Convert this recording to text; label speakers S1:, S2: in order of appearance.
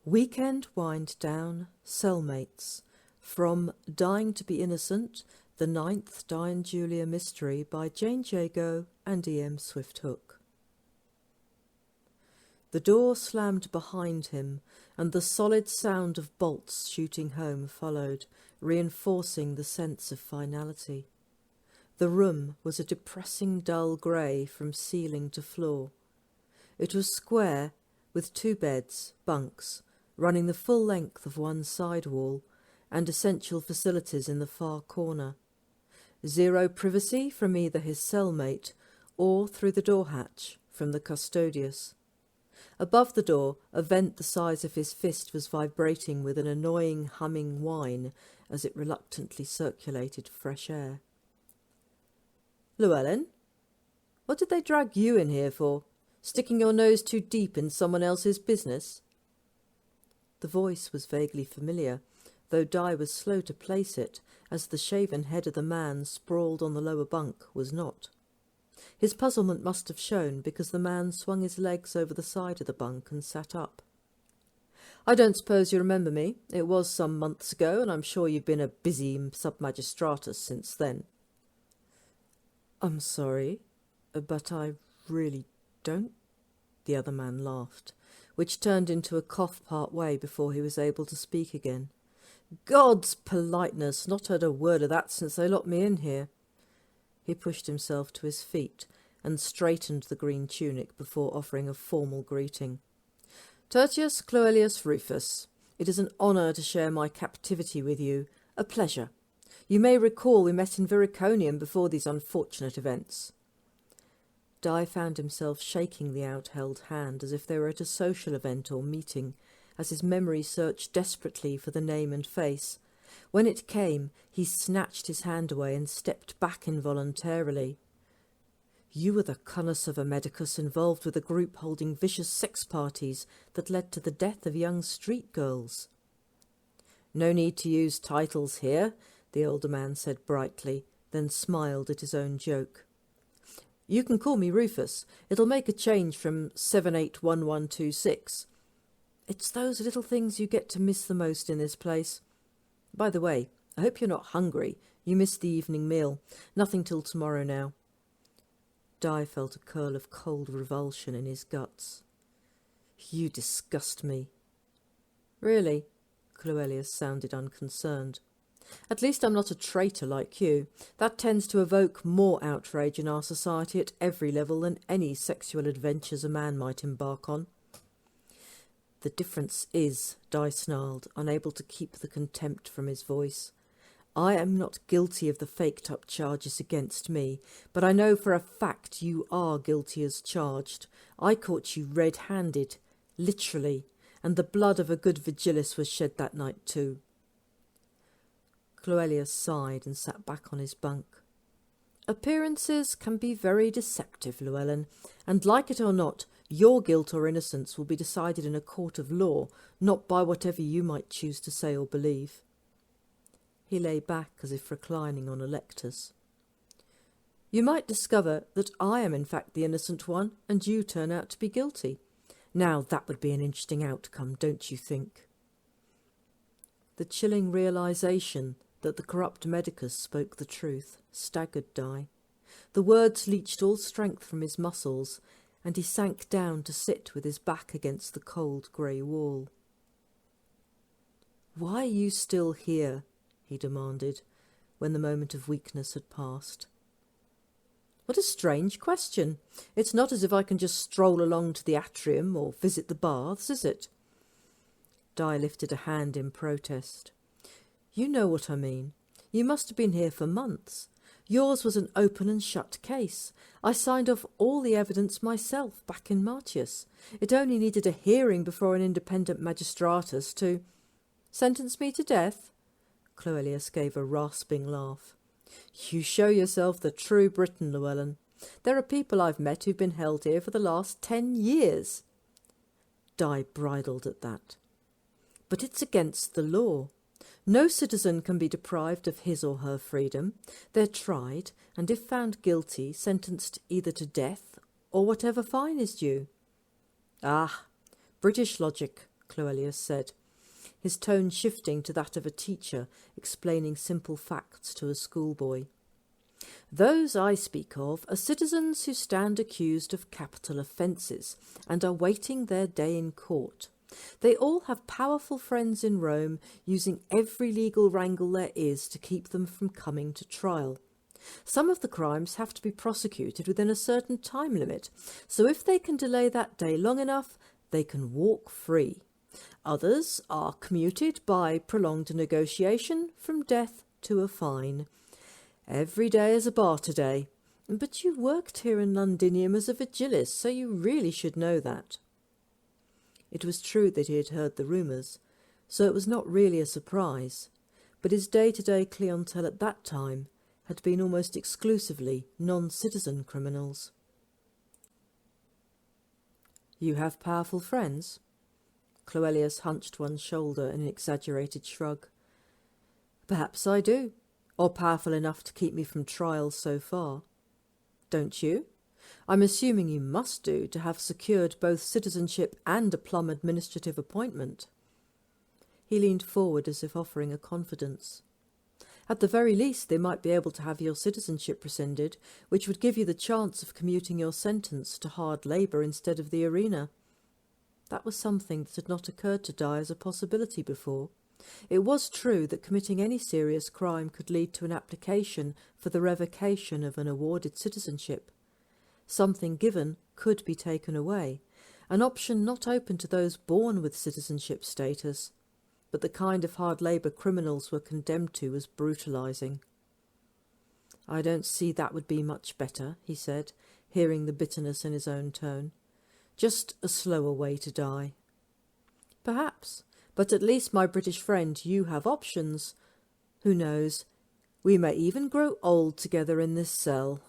S1: Weekend Wind Down, Cellmates, from Dying to be Innocent, the 9th Diane Julia Mystery by JJ&EMSH Swift-Hook. The door slammed behind him, and the solid sound of bolts shooting home followed, reinforcing the sense of finality. The room was a depressing dull grey from ceiling to floor. It was square, with 2 beds, bunks, running the full length of one side wall, and essential facilities in the far corner. 0 privacy from either his cellmate or through the door hatch from the custodius. Above the door, a vent the size of his fist was vibrating with an annoying humming whine as it reluctantly circulated fresh air. "Llewellyn, what did they drag you in here for? Sticking your nose too deep in someone else's business?" The voice was vaguely familiar, though Di was slow to place it, as the shaven head of the man sprawled on the lower bunk was not. His puzzlement must have shown, because the man swung his legs over the side of the bunk and sat up. "I don't suppose you remember me. It was some months ago, and I'm sure you've been a busy sub-magistratus since then." "I'm sorry, but I really don't," the other man laughed, which turned into a cough part way before he was able to speak again. "God's politeness! Not heard a word of that since they locked me in here." He pushed himself to his feet and straightened the green tunic before offering a formal greeting. "Tertius Cloelius Rufus, it is an honour to share my captivity with you. A pleasure. You may recall we met in Viriconium before these unfortunate events." Di found himself shaking the outheld hand as if they were at a social event or meeting, as his memory searched desperately for the name and face. When it came, he snatched his hand away and stepped back involuntarily. "You were the connoisseur medicus involved with a group holding vicious sex parties that led to the death of young street girls." "No need to use titles here," the older man said brightly, then smiled at his own joke. "You can call me Rufus. It'll make a change from 781126. It's those little things you get to miss the most in this place. By the way, I hope you're not hungry. You missed the evening meal. Nothing till tomorrow now." Di felt a curl of cold revulsion in his guts. "You disgust me." "Really?" Cloelius sounded unconcerned. "At least I'm not a traitor like you. That tends to evoke more outrage in our society at every level than any sexual adventures a man might embark on." "The difference is," Di snarled, unable to keep the contempt from his voice, "I am not guilty of the faked-up charges against me, but I know for a fact you are guilty as charged. I caught you red-handed, literally, and the blood of a good Vigilis was shed that night too." Cloelius sighed and sat back on his bunk. "Appearances can be very deceptive, Llewellyn, and like it or not, your guilt or innocence will be decided in a court of law, not by whatever you might choose to say or believe." He lay back as if reclining on a lectus. "You might discover that I am in fact the innocent one, and you turn out to be guilty. Now that would be an interesting outcome, don't you think?" The chilling realization that the corrupt medicus spoke the truth staggered Di. The words leached all strength from his muscles, and he sank down to sit with his back against the cold grey wall. "Why are you still here?" he demanded, when the moment of weakness had passed. "What a strange question. It's not as if I can just stroll along to the atrium or visit the baths, is it?" Di lifted a hand in protest. "You know what I mean. You must have been here for months. Yours was an open and shut case. I signed off all the evidence myself back in Martius. It only needed a hearing before an independent magistratus to—" "Sentence me to death?" Cloelius gave a rasping laugh. "You show yourself the true Briton, Llewellyn. There are people I've met who've been held here for the last 10 years. Di bridled at that. "But it's against the law. No citizen can be deprived of his or her freedom. They're tried, and if found guilty, sentenced either to death or whatever fine is due." "Ah, British logic," Cloelius said, his tone shifting to that of a teacher explaining simple facts to a schoolboy. Those I speak of are citizens who stand accused of capital offences and are waiting their day in court. They all have powerful friends in Rome, using every legal wrangle there is to keep them from coming to trial. Some of the crimes have to be prosecuted within a certain time limit, so if they can delay that day long enough, they can walk free. Others are commuted by prolonged negotiation from death to a fine. Every day is a barter day, but you worked here in Londinium as a vigilist, so you really should know that. It was true that he had heard the rumours, so it was not really a surprise, but his day-to-day clientele at that time had been almost exclusively non-citizen criminals. You have powerful friends? Cloelius hunched one shoulder in an exaggerated shrug. Perhaps I do, or powerful enough to keep me from trials so far. Don't you? I'm assuming you must do to have secured both citizenship and a plum administrative appointment. He leaned forward as if offering a confidence. At the very least, they might be able to have your citizenship rescinded, which would give you the chance of commuting your sentence to hard labour instead of the arena. That was something that had not occurred to Dye as a possibility before. It was true that committing any serious crime could lead to an application for the revocation of an awarded citizenship. Something given could be taken away, an option not open to those born with citizenship status, but the kind of hard labour criminals were condemned to was brutalising. I don't see that would be much better, he said, hearing the bitterness in his own tone. Just a slower way to die. Perhaps, but at least, my British friend, you have options. Who knows? We may even grow old together in this cell.